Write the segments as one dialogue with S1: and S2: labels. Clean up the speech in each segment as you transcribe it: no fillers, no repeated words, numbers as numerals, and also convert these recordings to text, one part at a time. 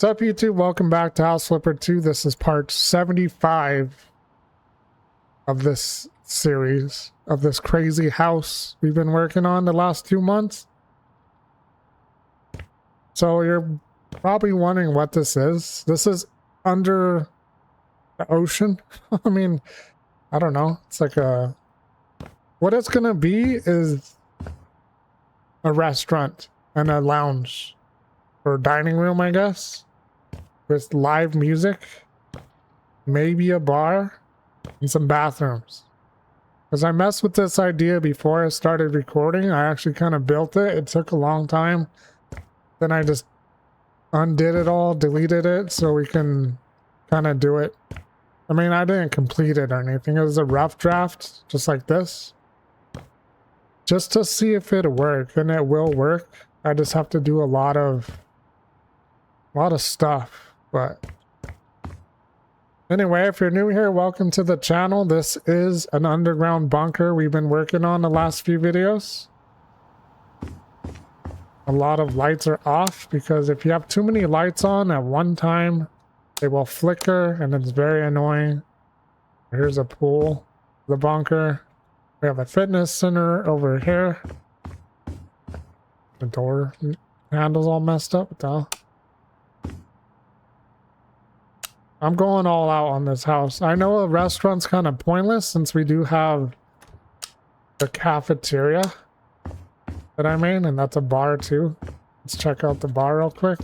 S1: What's up, YouTube? Welcome back to House Flipper 2. This is part 75 of this series, of this crazy house we've been working on the last 2 months. So you're probably wondering what this is. This is under the ocean. I mean, I don't know. It's like a... What it's gonna be is a restaurant and a lounge. Or dining room, I guess. With live music. Maybe a bar. And some bathrooms. Because I messed with this idea before I started recording. I actually kind of built it. It took a long time. Then I just undid it all, deleted it, so we can kind of do it. I mean, I didn't complete it or anything. It was a rough draft, just like this. Just to see if it'll work, and it will work. I just have to do a lot of stuff, but anyway, if you're new here, welcome to the channel. This is an underground bunker we've been working on the last few videos. A lot of lights are off because if you have too many lights on at one time, they will flicker and it's very annoying. Here's a pool, the bunker. We have a fitness center over here. The door handle's all messed up. What the hell? I'm going all out on this house. I know a restaurant's kind of pointless since we do have the cafeteria that I made, and that's a bar too. Let's check out the bar real quick.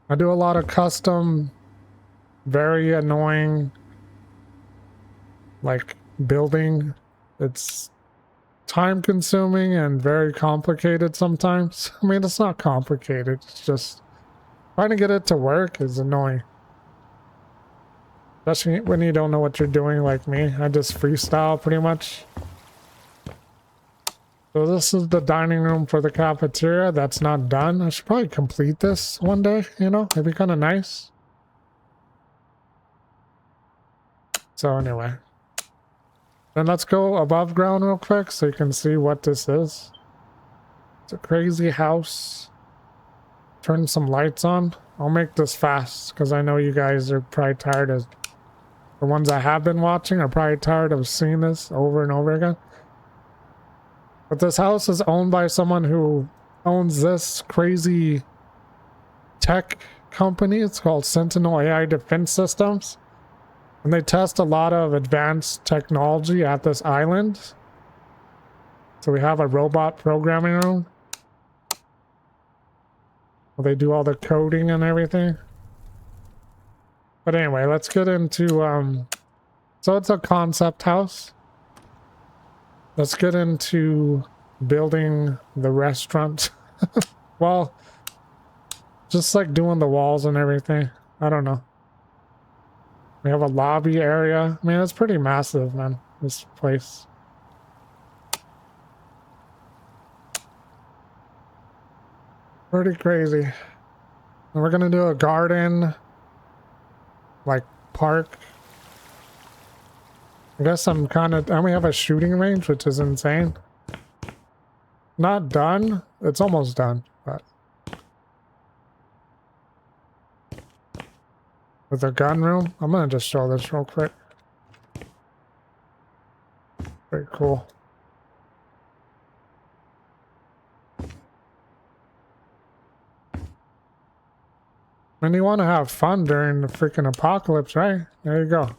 S1: I do a lot of custom, very annoying, like, building. It's time consuming and very complicated sometimes. I mean, it's not complicated, it's just trying to get it to work is annoying. Especially when you don't know what you're doing like me. I just freestyle pretty much. So this is the dining room for the cafeteria. That's not done. I should probably complete this one day, you know? It'd be kind of nice. So anyway. Then let's go above ground real quick so you can see what this is. It's a crazy house. Turn some lights on. I'll make this fast because I know you guys are probably tired of... The ones I have been watching are probably tired of seeing this over and over again. But this house is owned by someone who owns this crazy tech company. It's called Sentinel AI Defense Systems. And they test a lot of advanced technology at this island. So we have a robot programming room. Well, they do all the coding and everything. But anyway, let's get into... So it's a concept house. Let's get into building the restaurant. Well, just like doing the walls and everything. I don't know. We have a lobby area. I mean, it's pretty massive, man, this place. Pretty crazy. And we're gonna do a garden, like park. I guess I'm kind of... And we have a shooting range, which is insane. Not done. It's almost done, but... With a gun room. I'm gonna just show this real quick. Very cool. And you want to have fun during the freaking apocalypse, right? There you go.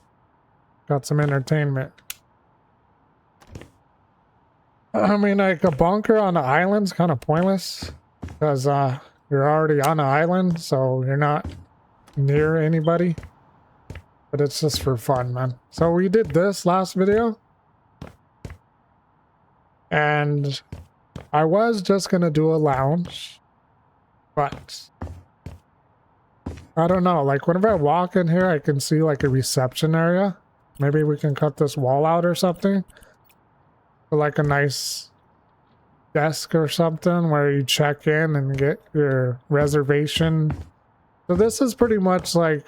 S1: Got some entertainment. I mean, like, a bunker on an island's kind of pointless. Because you're already on an island, so you're not near anybody. But it's just for fun, man. So we did this last video. And I was just going to do a lounge. But... I don't know, like whenever I walk in here, I can see like a reception area. Maybe we can cut this wall out or something. For like a nice desk or something where you check in and get your reservation. So this is pretty much like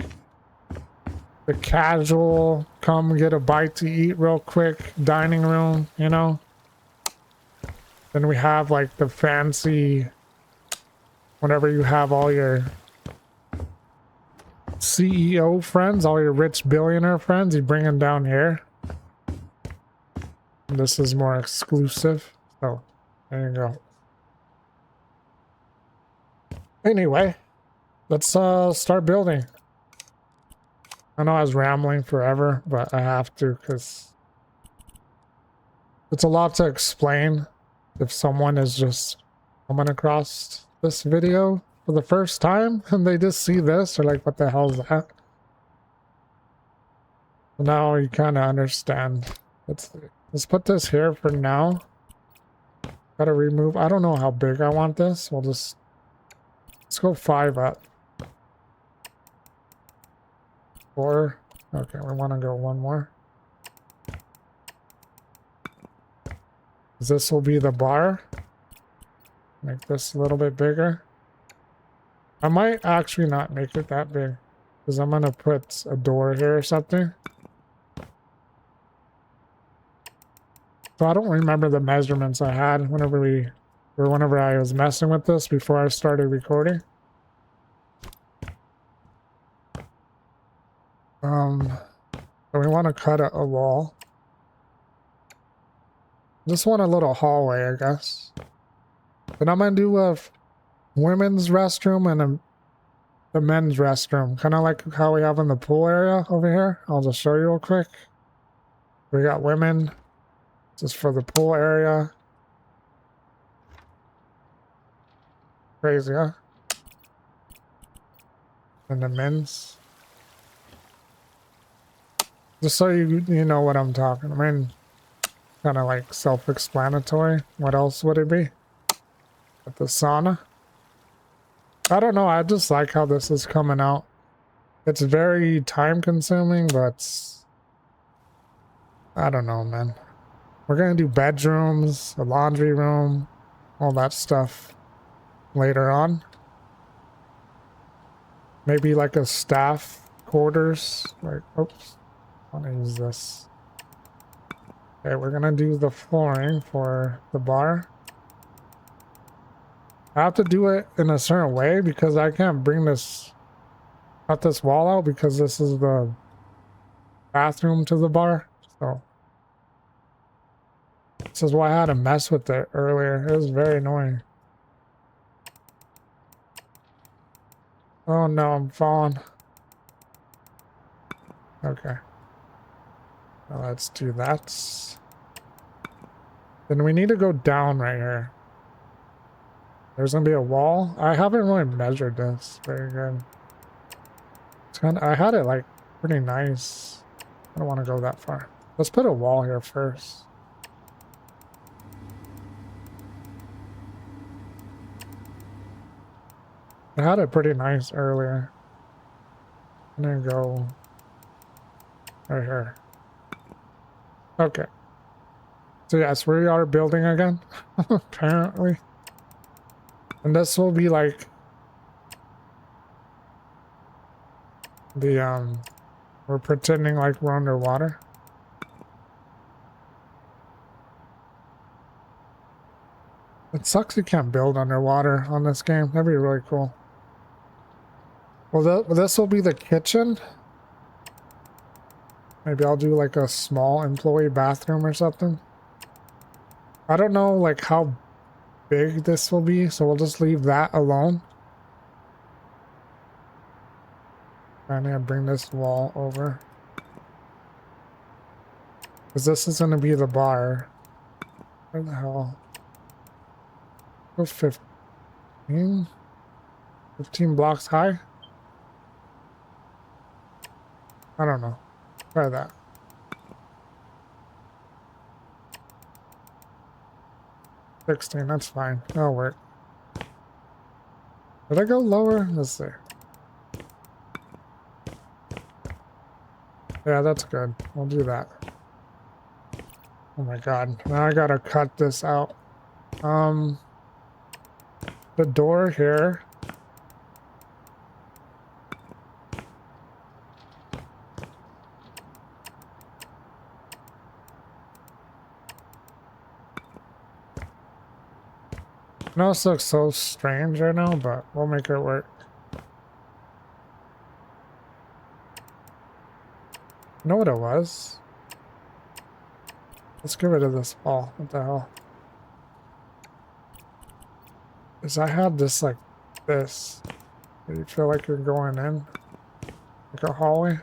S1: the casual, come get a bite to eat real quick dining room, you know? Then we have like the fancy whenever you have all your CEO friends, all your rich billionaire friends, you bring them down here. And this is more exclusive. So there you go. Anyway, let's start building. I know I was rambling forever, but I have to because it's a lot to explain if someone is just coming across this video for the first time and they just see this. They're like, what the hell is that? Now you kind of understand. Let's put this here for now. Gotta remove. I don't know how big I want this. Let's go 5 up. 4. Okay, we want to go 1 more. This will be the bar. Make this a little bit bigger. I might actually not make it that big because I'm gonna put a door here or something. So I don't remember the measurements I had whenever I was messing with this before I started recording. So we want to cut a wall. Just want a little hallway, I guess. Then I'm gonna do a women's restroom and the men's restroom, kind of like how we have in the pool area over here. I'll just show you real quick. We got women just for the pool area. Crazy, huh? And the men's. Just so you know what I'm talking. I mean, kind of like self-explanatory. What else would it be? At the sauna. I don't know. I just like how this is coming out. It's very time-consuming, but I don't know, man. We're gonna do bedrooms, a laundry room, all that stuff later on. Maybe like a staff quarters. Like, oops. I want to use this. Okay, we're gonna do the flooring for the bar. I have to do it in a certain way because I can't cut this wall out because this is the bathroom to the bar. So this is why I had to mess with it earlier. It was very annoying. Oh no, I'm falling. Okay. Now let's do that. Then we need to go down right here. There's gonna be a wall. I haven't really measured this very good. I had it like pretty nice. I don't want to go that far. Let's put a wall here first. I had it pretty nice earlier. I'm gonna go right here. Okay. So yes, we are building again, apparently. And this will be like we're pretending like we're underwater. It sucks you can't build underwater on this game. That'd be really cool. Well, this will be the kitchen. Maybe I'll do like a small employee bathroom or something. I don't know like how big this will be, so we'll just leave that alone. I'm gonna bring this wall over. Because this is gonna be the bar. Where the hell? Go 15? 15 blocks high? I don't know. Try that. $16, that's fine. That'll work. Did I go lower? Let's see. Yeah, that's good. We'll do that. Oh my god. Now I gotta cut this out. The door here. I know this looks so strange right now, but we'll make it work. You know what it was? Let's get rid of this wall. What the hell? Because I had this like this. You feel like you're going in like a hallway.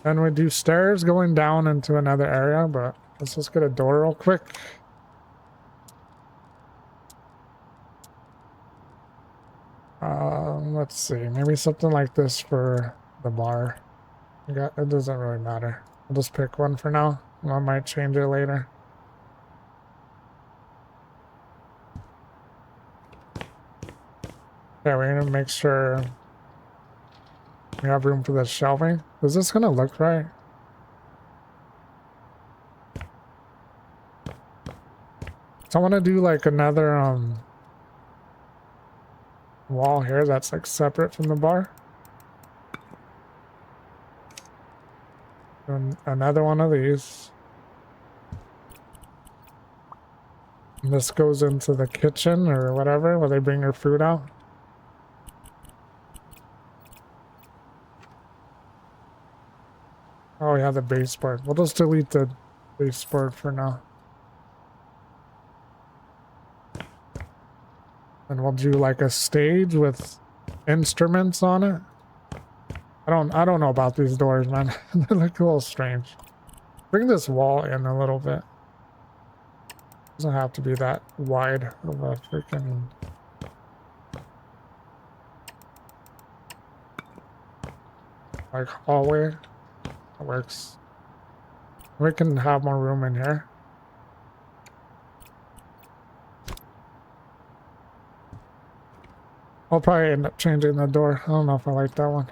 S1: And we do stairs going down into another area, but let's just get a door real quick. Let's see, maybe something like this for the bar. It doesn't really matter. I'll just pick one for now. I might change it later. Yeah, we're gonna make sure we have room for the shelving. Is this gonna look right? So I want to do like another wall here that's like separate from the bar. And another one of these. And this goes into the kitchen or whatever where they bring their food out. Oh yeah, the baseboard. We'll just delete the baseboard for now. And we'll do like a stage with instruments on it. I don't know about these doors, man. They look a little strange. Bring this wall in a little bit. Doesn't have to be that wide of a freaking... like hallway. That works. We can have more room in here. I'll probably end up changing the door. I don't know if I like that one.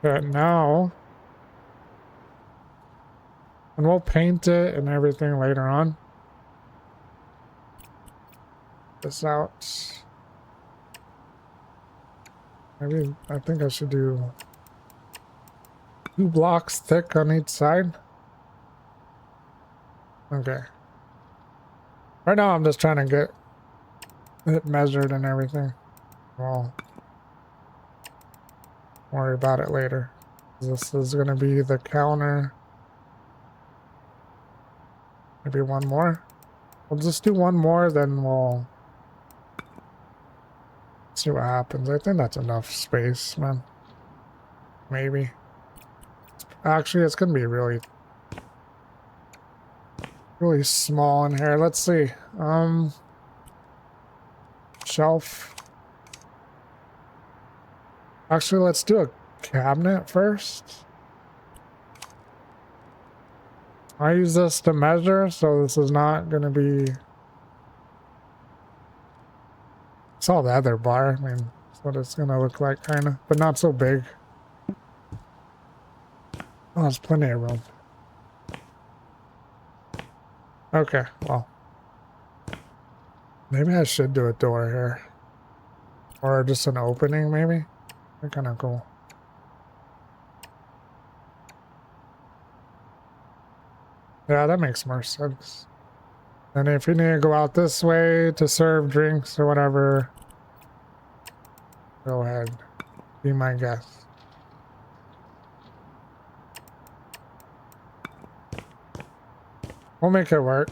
S1: But now, and we'll paint it and everything later on. This out. Maybe I think I should do 2 blocks thick on each side. Okay. Right now I'm just trying to get it measured and everything. Well, worry about it later. This is going to be the counter. Maybe one more. We'll just do one more, then we'll see what happens. I think that's enough space, man. Maybe. Actually, it's going to be really small in here. Let's see. Shelf. Actually, let's do a cabinet first. I use this to measure, so this is not going to be... It's all the other bar. I mean, that's what it's going to look like, kind of, but not so big. Oh, there's plenty of room. Okay, well. Maybe I should do a door here. Or just an opening, maybe? They're kind of cool. Yeah, that makes more sense. And if you need to go out this way to serve drinks or whatever, go ahead. Be my guest. We'll make it work.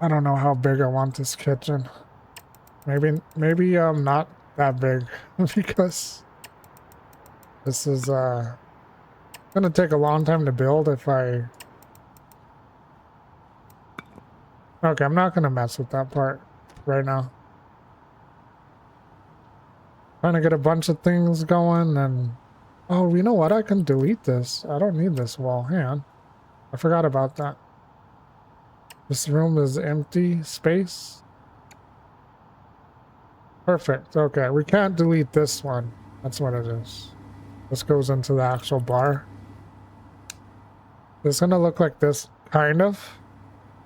S1: I don't know how big I want this kitchen. Maybe not that big because this is gonna take a long time to build if I... Okay, I'm not gonna mess with that part right now. Trying to get a bunch of things going and... Oh, you know what? I can delete this. I don't need this wall. Hang on. I forgot about that. This room is empty space. Perfect. Okay, we can't delete this one. That's what it is. This goes into the actual bar. It's gonna look like this, kind of.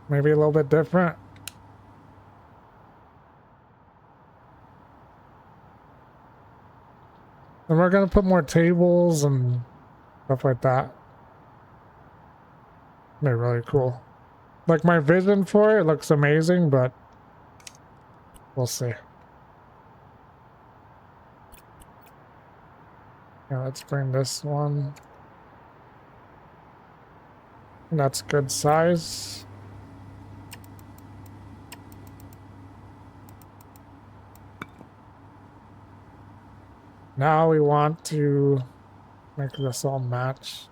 S1: Maybe a little bit different. And we're gonna put more tables and stuff like that. They're really cool. Like my vision for it looks amazing, but we'll see. Yeah, let's bring this one. That's good size. Now we want to make this all match.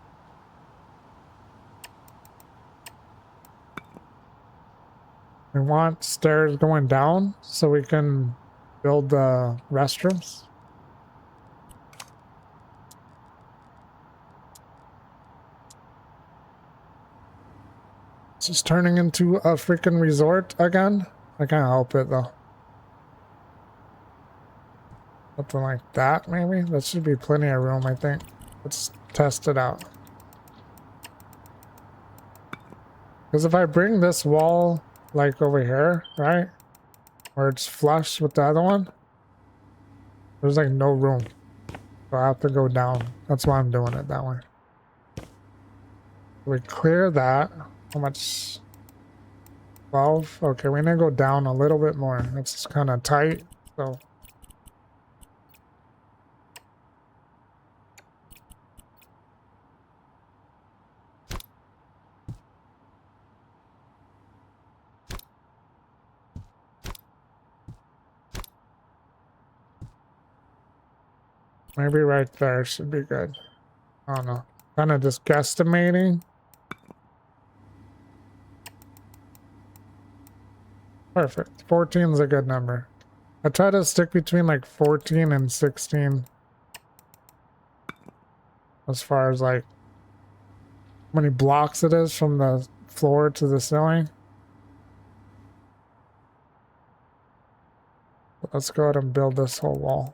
S1: We want stairs going down so we can build the restrooms. This is turning into a freaking resort again. I can't help it though. Something like that, maybe? That should be plenty of room, I think. Let's test it out. Because if I bring this wall, like over here, right? Where it's flush with the other one, there's like no room. So I have to go down. That's why I'm doing it that way. We clear that. How much? 12? Okay, we need to go down a little bit more. It's kind of tight, so... Maybe right there should be good. I don't know. Kind of just guesstimating. Perfect. 14 is a good number. I try to stick between like 14 and 16. As far as like how many blocks it is from the floor to the ceiling. Let's go ahead and build this whole wall.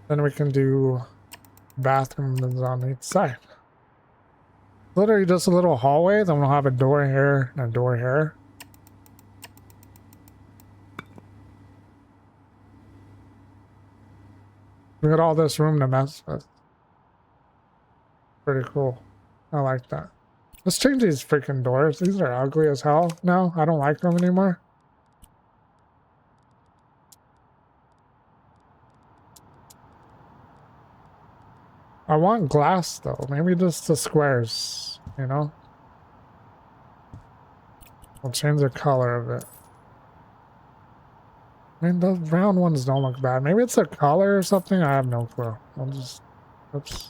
S1: Then we can do bathrooms on each side. Literally just a little hallway, then we'll have a door here and a door here. We got all this room to mess with. Pretty cool. I like that. Let's change these freaking doors. These are ugly as hell now. I don't like them anymore. I want glass though. Maybe just the squares, you know? We'll change the color of it. I mean, the round ones don't look bad. Maybe it's a color or something. I have no clue. I'll just... Oops.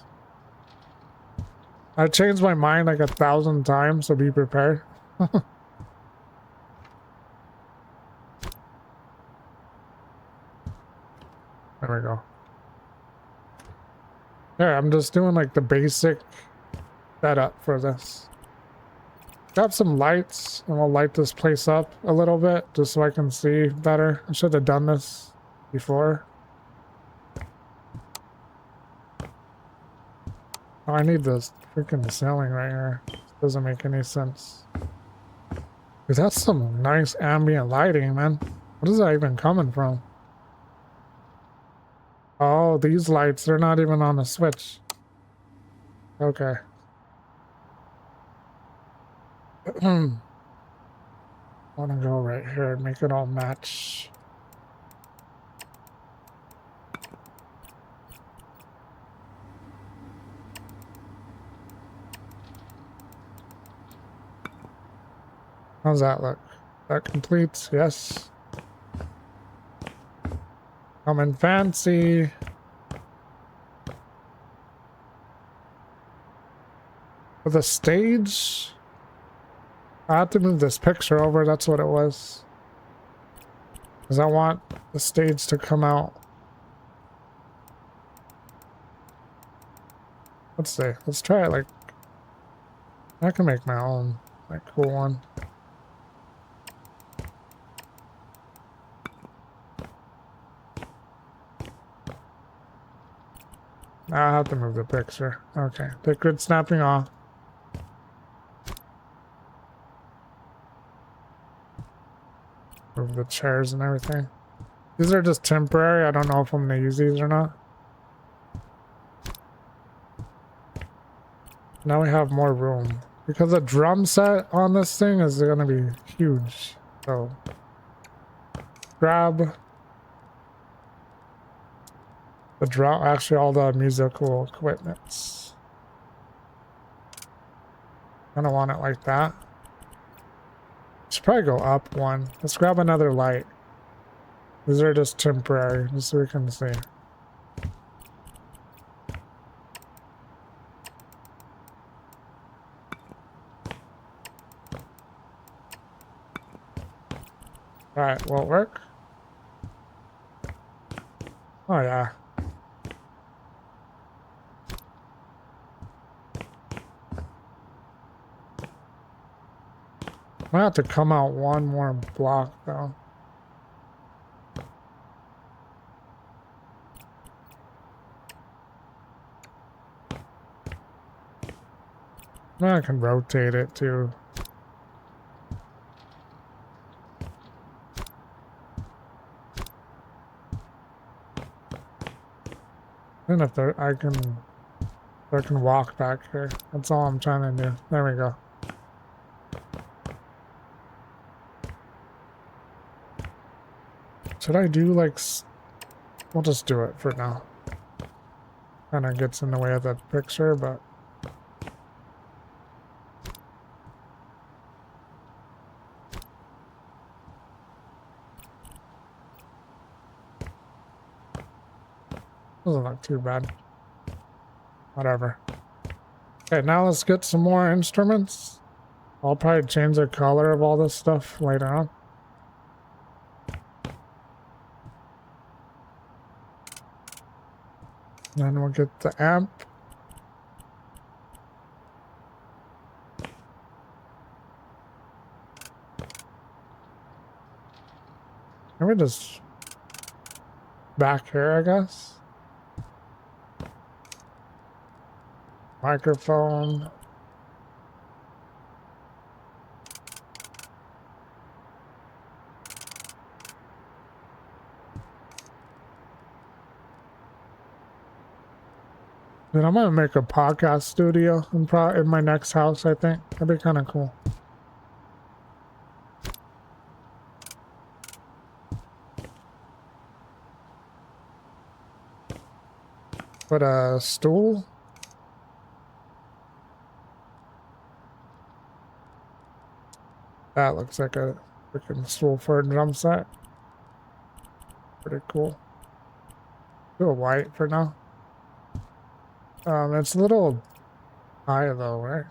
S1: I changed my mind like 1,000 times, so be prepared. There we go. Yeah, I'm just doing like the basic setup for this. Got some lights, and we'll light this place up a little bit just so I can see better. I should have done this before. Oh, I need this freaking ceiling right here. Doesn't make any sense. Dude, that's some nice ambient lighting, man. What is that even coming from? Oh, these lights, they're not even on the switch. Okay. I want to go right here and make it all match. How's that look? That completes? Yes. Coming fancy. For the stage, I have to move this picture over. That's what it was. Because I want the stage to come out. Let's see. Let's try it like... I can make my own like cool one. I have to move the picture. Okay. Liquid snapping off. Move the chairs and everything. These are just temporary. I don't know if I'm gonna use these or not. Now we have more room. Because the drum set on this thing is gonna be huge. So grab the drum, actually all the musical equipments. I don't want it like that. Should probably go up one. Let's grab another light. These are just temporary, just so we can see. Alright, will it work? Oh yeah. I have to come out one more block though. I can rotate it too. And if there, I can walk back here. That's all I'm trying to do. There we go. Should I do like? We'll just do it for now. Kind of gets in the way of the picture, but. Doesn't look too bad. Whatever. Okay, now let's get some more instruments. I'll probably change the color of all this stuff later on. Then we'll get the amp. Can we just back here, I guess? Microphone. Dude, I'm gonna make a podcast studio in my next house, I think. That'd be kind of cool. Put a stool. That looks like a freaking stool for a drum set. Pretty cool. Do a white for now. It's a little high though, right?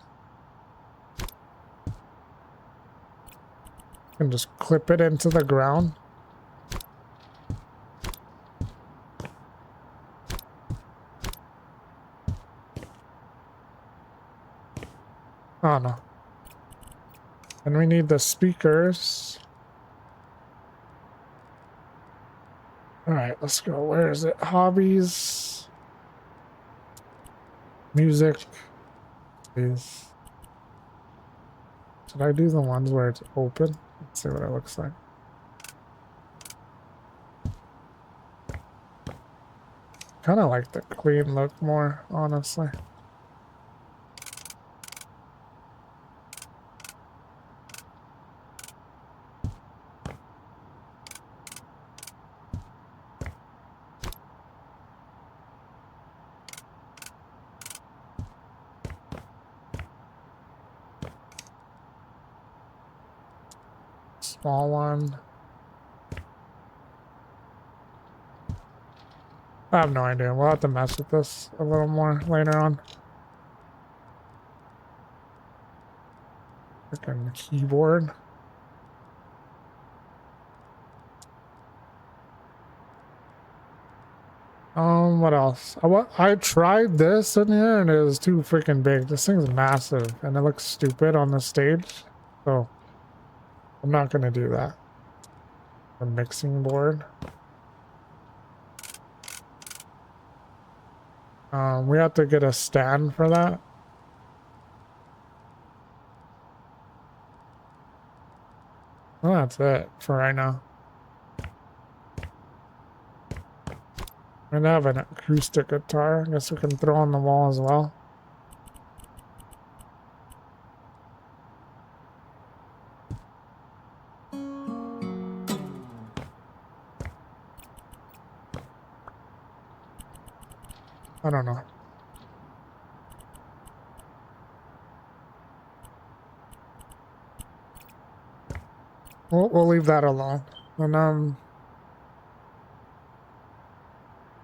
S1: Can just clip it into the ground. Oh no. And we need the speakers. Alright, let's go. Where is it? Hobbies. Music. Please. Should I do the ones where it's open? Let's see what it looks like. Kind of like the clean look more, honestly. Small one. I have no idea. We'll have to mess with this a little more later on. Freaking keyboard. What else? I tried this in here and it was too freaking big. This thing's massive and it looks stupid on the stage. So I'm not gonna do that. A mixing board. We have to get a stand for that. Well, that's it for right now. And I have an acoustic guitar. I guess we can throw on the wall as well. I don't know. We'll leave that alone. And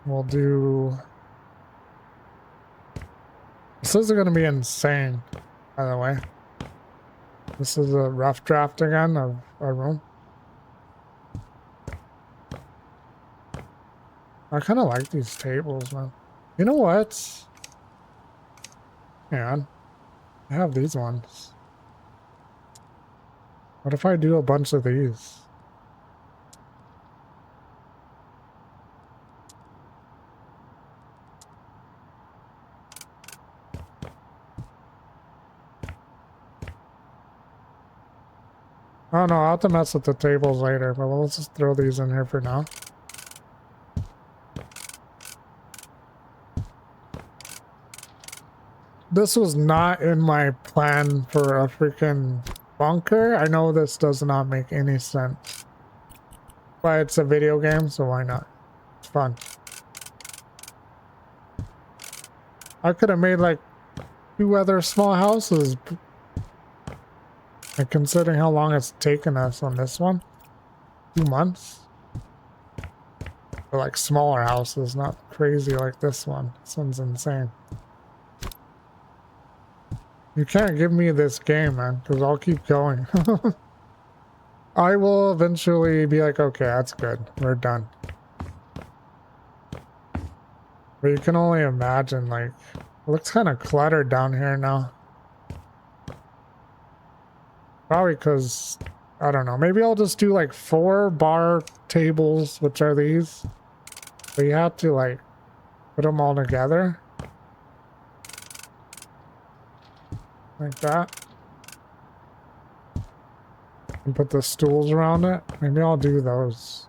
S1: we'll do. This is going to be insane, by the way. This is a rough draft again of a room. I kind of like these tables, man. You know what? Man, I have these ones. What if I do a bunch of these? Oh no, I'll have to mess with the tables later, but let's just throw these in here for now. This was not in my plan for a freaking bunker. I know this does not make any sense. But it's a video game, so why not? It's fun. I could have made like 2 other small houses. And considering how long it's taken us on this one, 2 months. For like smaller houses, not crazy like this one. This one's insane. You can't give me this game, man, because I'll keep going. I will eventually be like, okay, that's good. We're done. But you can only imagine, like, it looks kind of cluttered down here now. Probably because, I don't know, maybe I'll just do like 4 bar tables, which are these. But you have to like put them all together. Like that. And put the stools around it. Maybe I'll do those.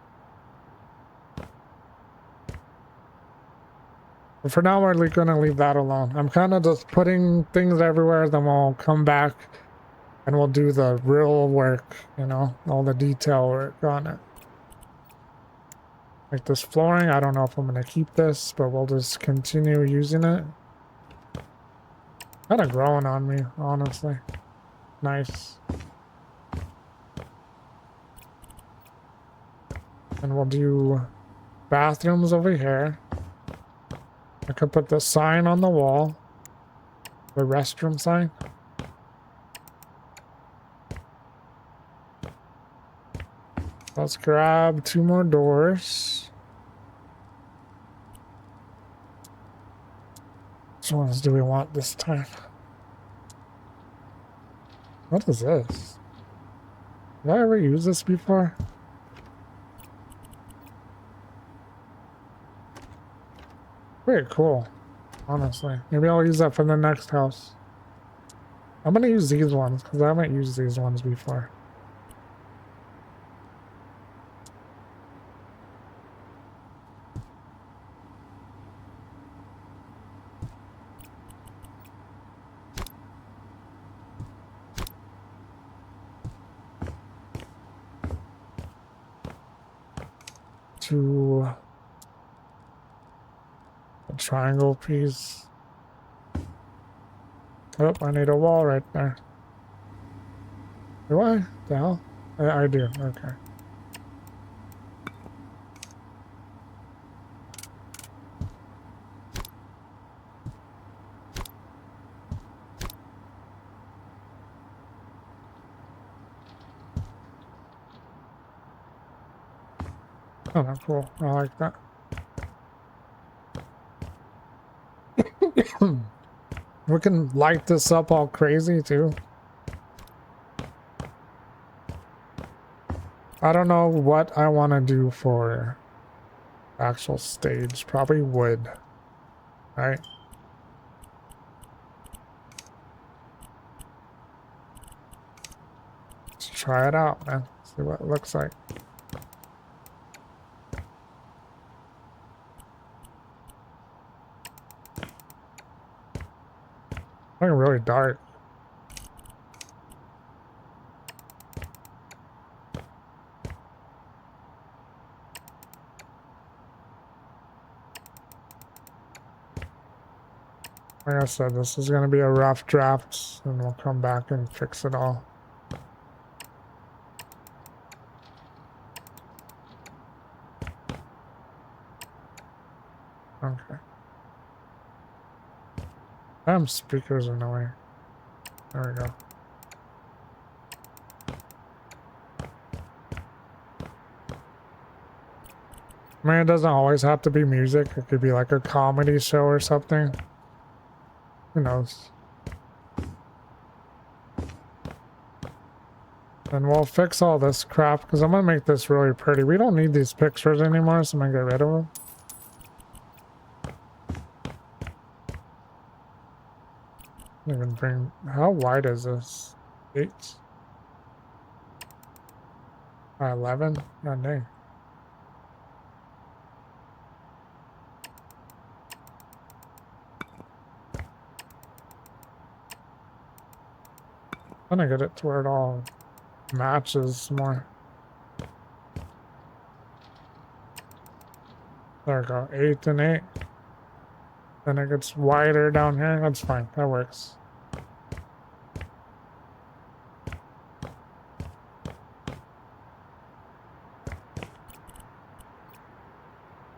S1: But for now, we're gonna leave that alone. I'm kind of just putting things everywhere, then we'll come back and we'll do the real work, you know, all the detail work on it. Like this flooring, I don't know if I'm gonna keep this, but we'll just continue using it. Kind of growing on me, honestly. Nice. And we'll do bathrooms over here. I could put the sign on the wall. The restroom sign. Let's grab 2 more doors. Which ones do we want this time? What is this? Did I ever use this before? Pretty cool, honestly. Maybe I'll use that for the next house. I'm gonna use these ones because I haven't used these ones before. To a triangle piece. Oh, I need a wall right there. Do I? The hell? I do. Okay. Oh, that's cool. I like that. We can light this up all crazy too. I don't know what I want to do for actual stage. Probably wood. Right? Let's try it out, man. See what it looks like. Like really dark. Like I said, this is going to be a rough draft, and we'll come back and fix it all. Okay. Damn, speakers are annoying. There we go. I mean, it doesn't always have to be music. It could be like a comedy show or something. Who knows? And we'll fix all this crap because I'm going to make this really pretty. We don't need these pictures anymore, so I'm going to get rid of them. Even bring... How wide is this? 8? 11? God dang. I'm gonna get it to where it all matches more. There we go. 8 and 8. Then it gets wider down here. That's fine. That works.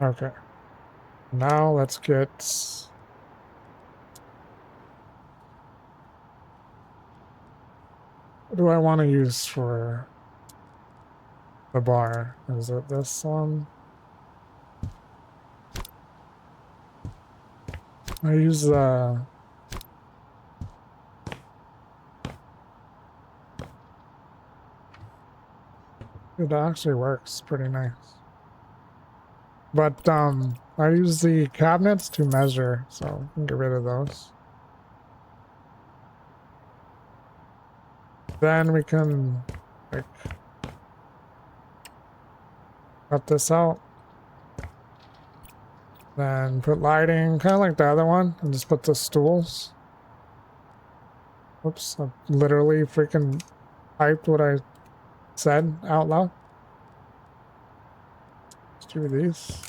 S1: Okay. Now let's get... What do I want to use for the bar? Is it this one? I use the... It actually works pretty nice. But I use the cabinets to measure, so I can get rid of those. Then we can like cut this out. Then put lighting, kind of like the other one, and just put the stools. Oops, I literally freaking typed what I said out loud. Let's do these.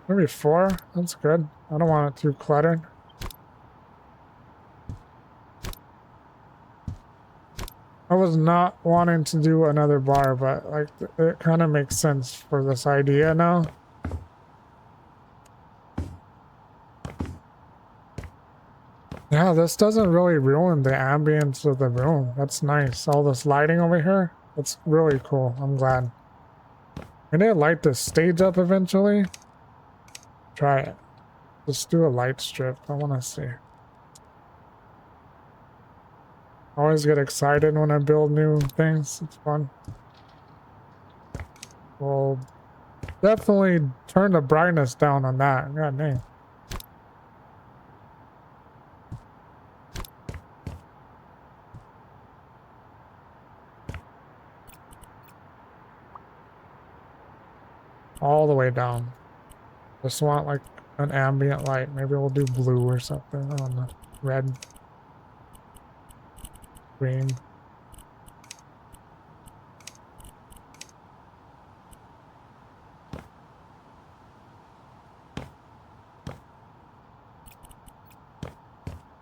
S1: Maybe 4, that's good. I don't want it too cluttered. I was not wanting to do another bar, but like it kind of makes sense for this idea now. Yeah, this doesn't really ruin the ambience of the room. That's nice. All this lighting over here, that's really cool. I'm glad. I need to light this stage up eventually. Try it. Just do a light strip. I want to see. I always get excited when I build new things. It's fun. We'll definitely turn the brightness down on that. God dang. All the way down. Just want like an ambient light. Maybe we'll do blue or something. I don't know. Red. Green.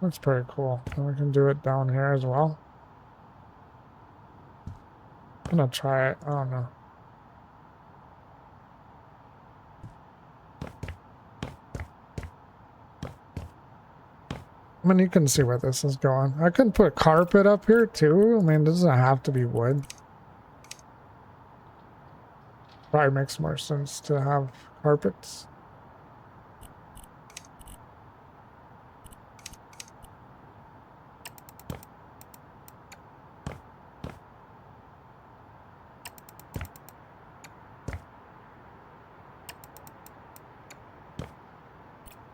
S1: That's pretty cool. And we can do it down here as well. I'm gonna try it. I don't know. I mean, you can see where this is going. I could put carpet up here too. I mean, it doesn't have to be wood. Probably makes more sense to have carpets.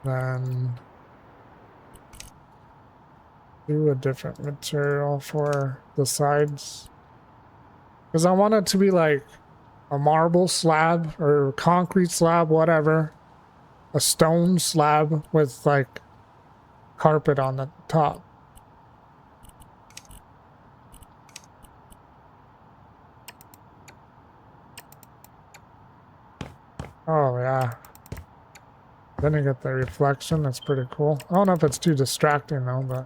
S1: Then do a different material for the sides. Because I want it to be like a marble slab or concrete slab, whatever, a stone slab with like carpet on the top. Oh yeah. Then you get the reflection. That's pretty cool. I don't know if it's too distracting though, but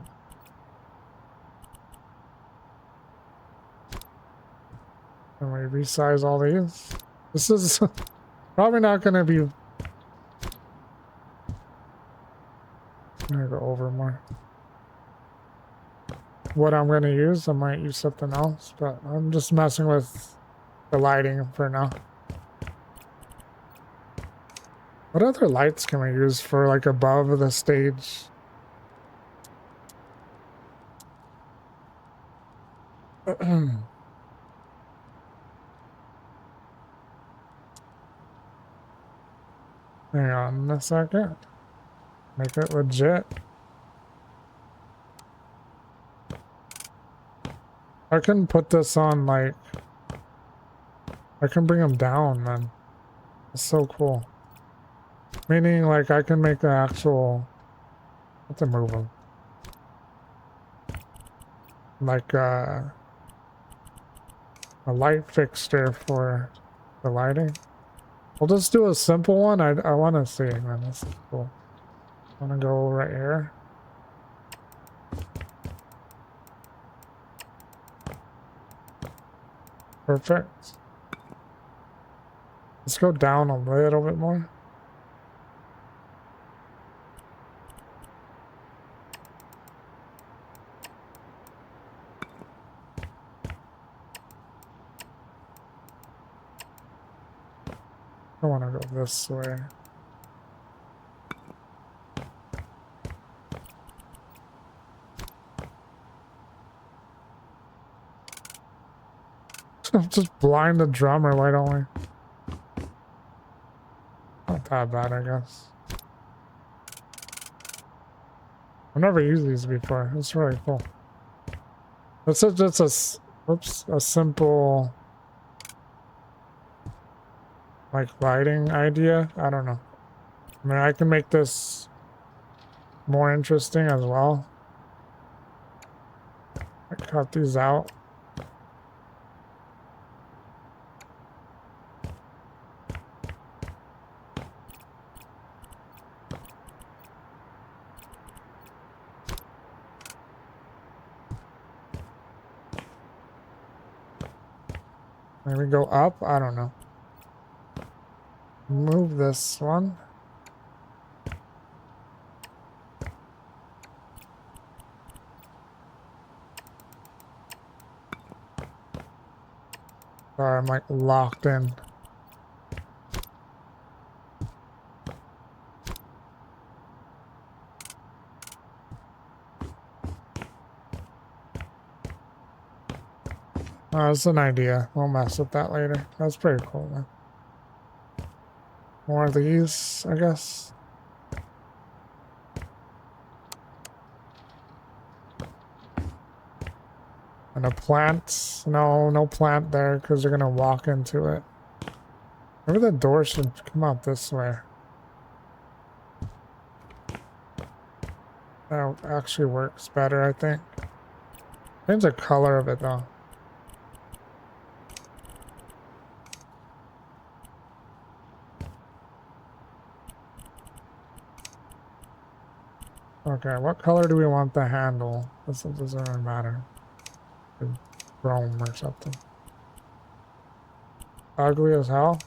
S1: can we resize all these? This is probably not going to be. I'm going to go over more. What I'm going to use, I might use something else, but I'm just messing with the lighting for now. What other lights can we use for like above the stage? Hang on a second. Make it legit. I can put this on like, I can bring them down then. It's so cool. Meaning like I can make an actual, I have to move them. Like a light fixture for the lighting. We'll just do a simple one. I want to see, man. This is cool. I want to go right here. Perfect. Let's go down a little bit more. I want to go this way. Just blind the drummer, why don't we? Not that bad, I guess. I've never used these before. It's really cool. It's just a simple like lighting idea. I don't know. I mean, I can make this more interesting as well. I cut these out. Maybe go up? I don't know. Move this one. Sorry, I'm like locked in. Oh, that's an idea. We'll mess with that later. That's pretty cool, man. More of these, I guess. And a plant. No plant there because they're going to walk into it. Maybe the door should come out this way. That actually works better, I think. Change the color of it, though. Okay, what color do we want the handle? This doesn't really matter. Chrome or something. Ugly as hell.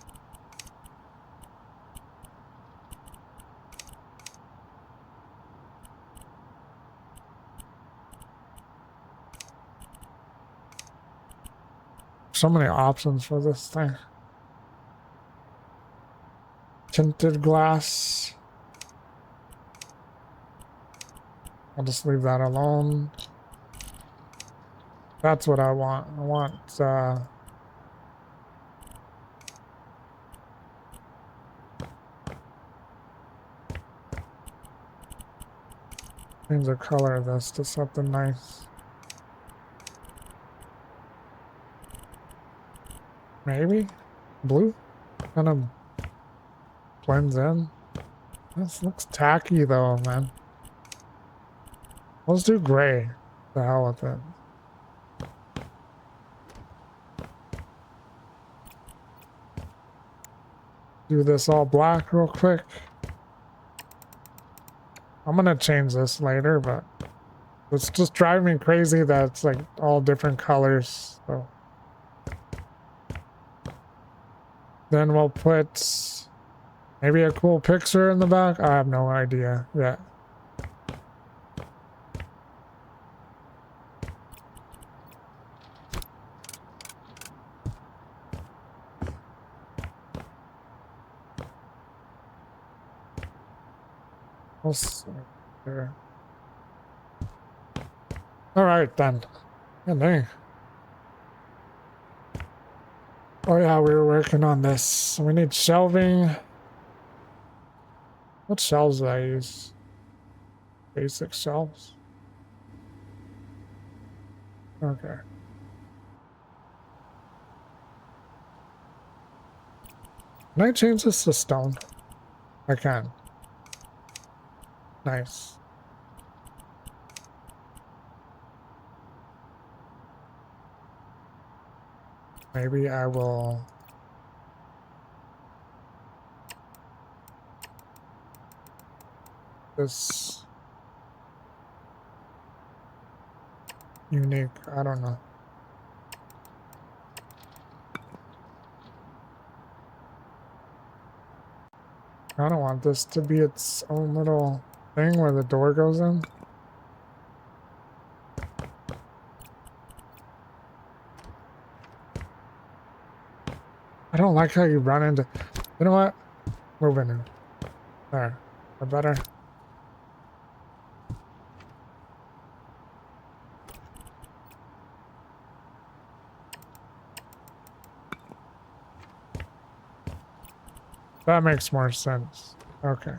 S1: So many options for this thing. Tinted glass. I'll just leave that alone. That's what I want. I want change the color of this to something nice. Maybe? Blue kind of blends in. This looks tacky though, man. Let's do gray. The hell with it. Do this all black real quick. I'm gonna change this later, but it's just driving me crazy that it's like all different colors. So then we'll put maybe a cool picture in the back. I have no idea yet. We'll see here. All right then. Good dang. Oh yeah, we were working on this. We need shelving. What shelves do I use? Basic shelves. Okay. Can I change this to stone? I can. Nice. Maybe I will... This... Unique, I don't know. I don't want this to be its own little thing where the door goes in. I don't like how you run into... You know what? Move in. There. Or better. That makes more sense. Okay.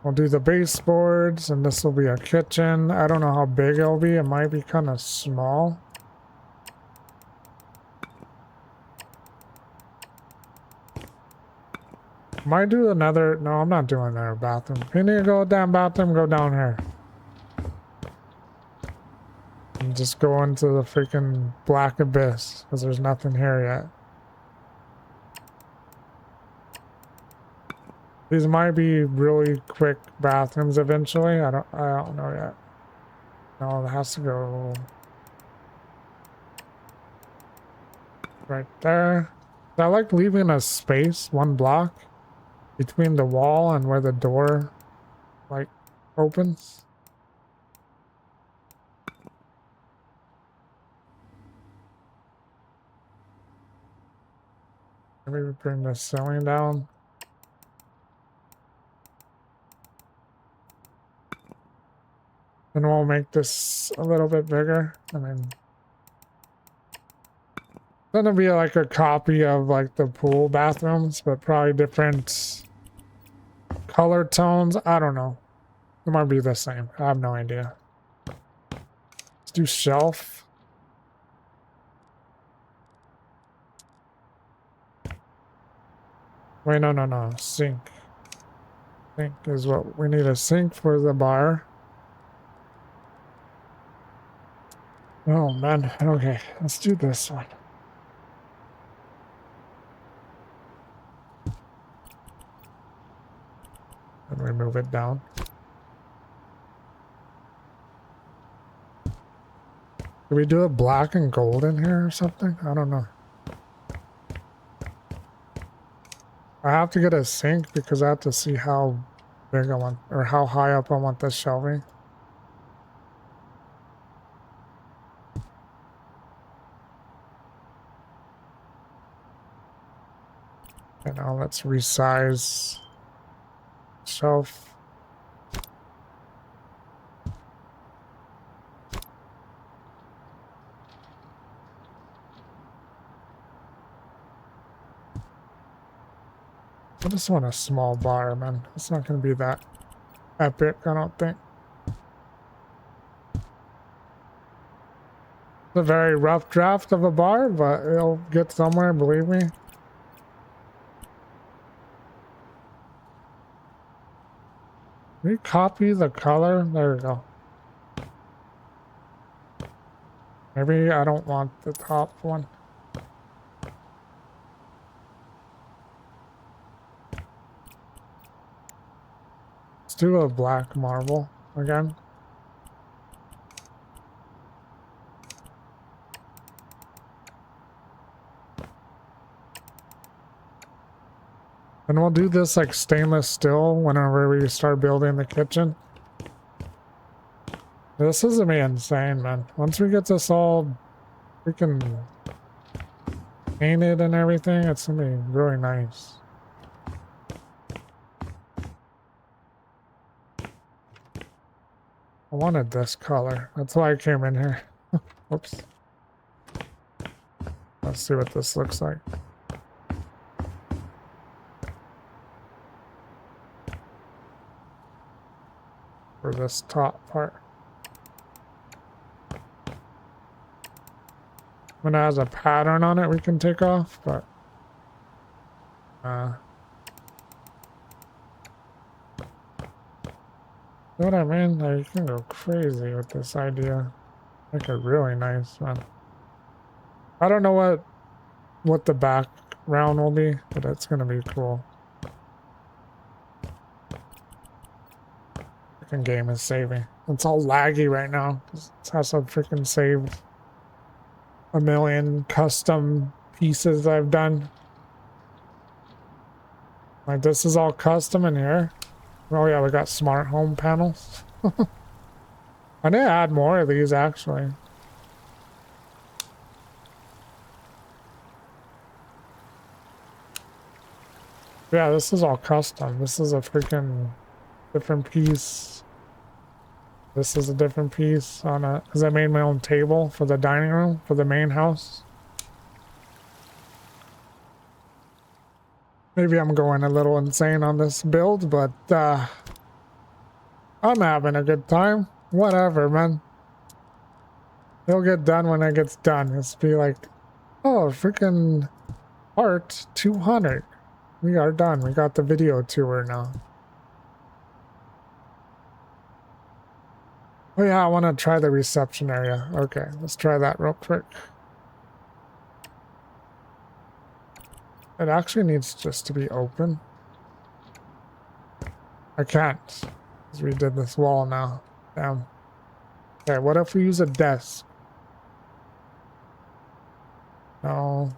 S1: We'll do the baseboards, and this will be a kitchen. I don't know how big it'll be. It might be kind of small. Might do another... No, I'm not doing another bathroom. If you need to go down bathroom, go down here. And just go into the freaking black abyss, because there's nothing here yet. These might be really quick bathrooms eventually. I don't know yet. No, it has to go right there. I like leaving a space, one block, between the wall and where the door, like, opens. Maybe we bring the ceiling down. And we'll make this a little bit bigger. I mean, it's gonna be like a copy of like the pool bathrooms, but probably different color tones. I don't know. It might be the same. I have no idea. Let's do shelf. Wait, no. Sink. Sink is what we need, a sink for the bar. Oh man, okay, let's do this one. And we move it down. Do we do it black and gold in here or something? I don't know. I have to get a sink because I have to see how big I want, or how high up I want this shelving. And now let's resize shelf. I just want a small bar, man. It's not going to be that epic, I don't think. a very rough draft of a bar, but it'll get somewhere, believe me. Can we copy the color? There we go. Maybe I don't want the top one. Let's do a black marble again. And we'll do this like stainless steel whenever we start building the kitchen. This is gonna be insane, man. Once we get this all freaking painted and everything, it's gonna be really nice. I wanted this color. That's why I came in here. Oops. Let's see what this looks like. For this top part. When it has a pattern on it we can take off, but you know what I mean? Like, you can go crazy with this idea. Make it really nice, man. I don't know what the background will be, but it's gonna be cool. Freaking game is saving. It's all laggy right now because it has some freaking saved a million custom pieces I've done. Like, this is all custom in here. Oh yeah, we got smart home panels. I need to add more of these actually. Yeah, this is all custom. This is a freaking different piece. This is a different piece on a, because I made my own table for the dining room for the main house. Maybe I'm going a little insane on this build, but I'm having a good time. Whatever, man. It'll get done when it gets done. It's be like, oh, freaking part 200. We are done. We got the video tour now. Oh yeah, I want to try the reception area. Okay, let's try that real quick. It actually needs just to be open. I can't, because we did this wall now. Damn. Okay, what if we use a desk? No.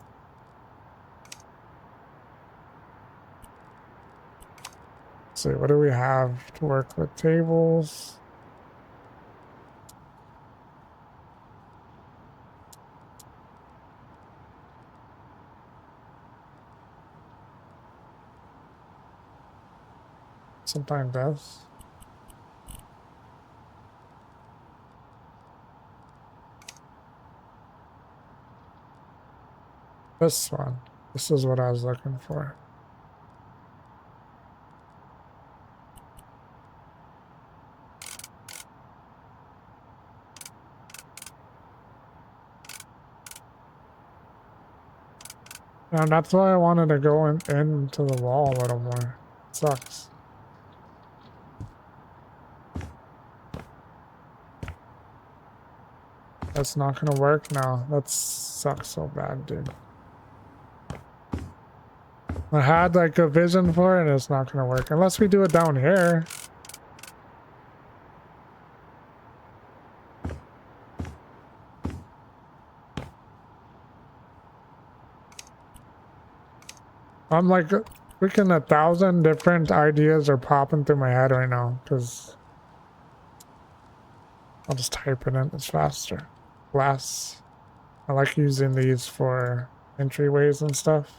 S1: Let's see, what do we have to work with? Tables. Sometimes does. This one. This is what I was looking for. And that's why I wanted to go into the wall a little more. It sucks. That's not gonna work now. That sucks so bad, dude. I had like a vision for it and it's not gonna work. Unless we do it down here. I'm like freaking 1,000 different ideas are popping through my head right now because I'll just type it in. It's faster. Glass. I like using these for entryways and stuff.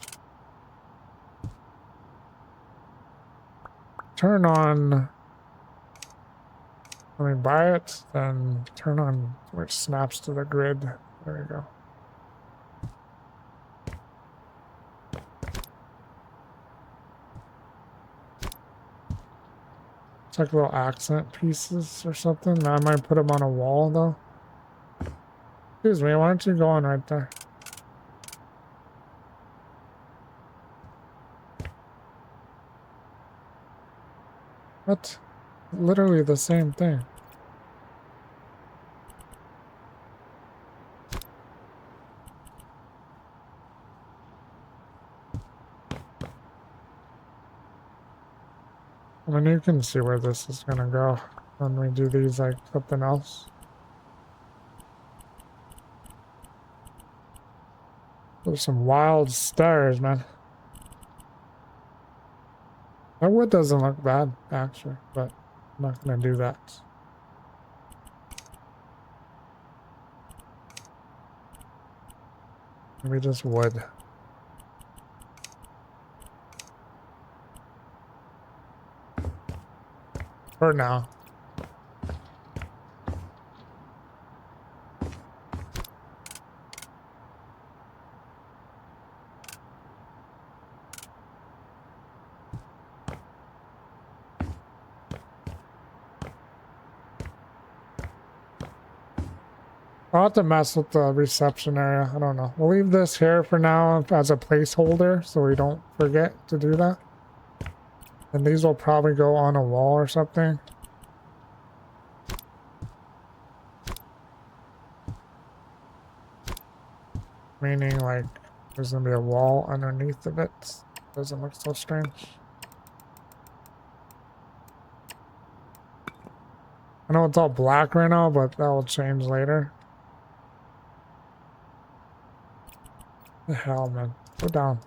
S1: Turn on. Let me buy it, then turn on where it snaps to the grid. There we go. It's like little accent pieces or something. I might put them on a wall though. Excuse me, why aren't you going right there? What? Literally the same thing. I mean, you can see where this is gonna go when we do these like something else. There's some wild stairs, man. That wood doesn't look bad, actually, but I'm not gonna do that. Maybe just wood. For now. I'll have to mess with the reception area. I don't know. We'll leave this here for now as a placeholder so we don't forget to do that. And these will probably go on a wall or something. Meaning like there's gonna be a wall underneath of it. Doesn't look so strange. I know it's all black right now, but that will change later. The hell, man. Go down.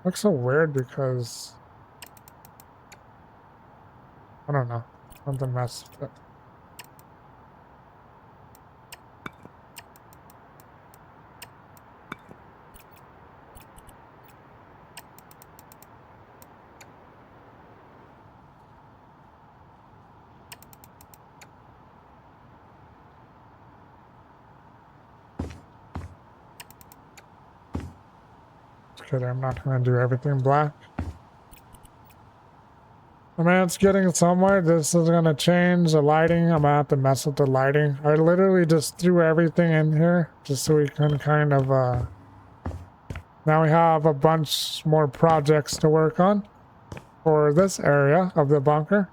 S1: Looks so weird because I don't know. Something messed with it. Okay, I'm not gonna do everything black. I mean, it's getting somewhere. This is gonna change the lighting. I'm gonna have to mess with the lighting. I literally just threw everything in here just so we can kind of now we have a bunch more projects to work on for this area of the bunker.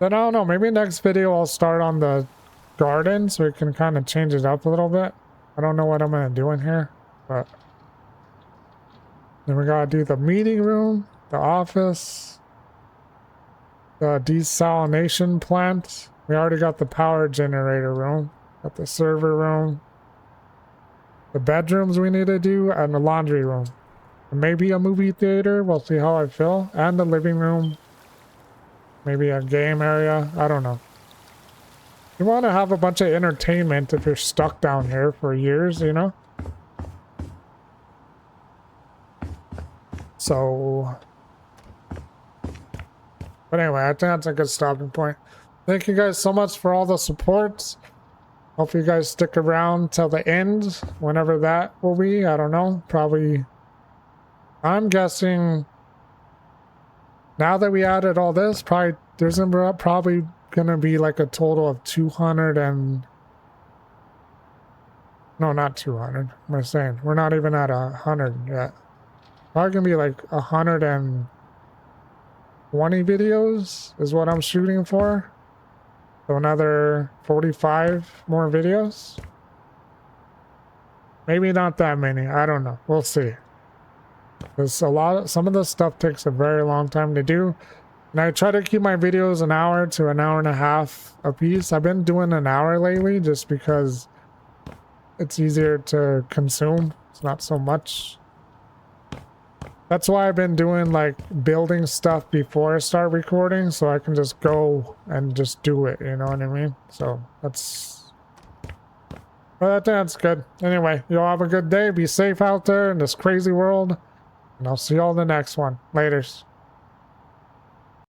S1: Then I don't know, maybe next video I'll start on the garden so we can kind of change it up a little bit. I don't know what I'm gonna do in here, but then we gotta do the meeting room, the office, the desalination plant. We already got the power generator room, got the server room, the bedrooms we need to do, and the laundry room. And maybe a movie theater, we'll see how I feel, and the living room. Maybe a game area, I don't know. You want to have a bunch of entertainment if you're stuck down here for years, you know? So, but anyway, I think that's a good stopping point. Thank you guys so much for all the support. Hope you guys stick around till the end, whenever that will be. I don't know, probably, I'm guessing now that we added all this, probably there's probably gonna be like a total of 200 and no, not 200. What am I saying? We're not even at 100 yet. Probably gonna be like 120 videos is what I'm shooting for. So another 45 more videos. Maybe not that many. I don't know. We'll see. Because some of the stuff takes a very long time to do. And I try to keep my videos an hour to an hour and a half a piece. I've been doing an hour lately just because it's easier to consume. It's not so much. That's why I've been doing like building stuff before I start recording, so I can just go and just do it, you know what I mean? So that's, well, I think that's good. Anyway, y'all have a good day. Be safe out there in this crazy world, and I'll see y'all in the next one. Laters.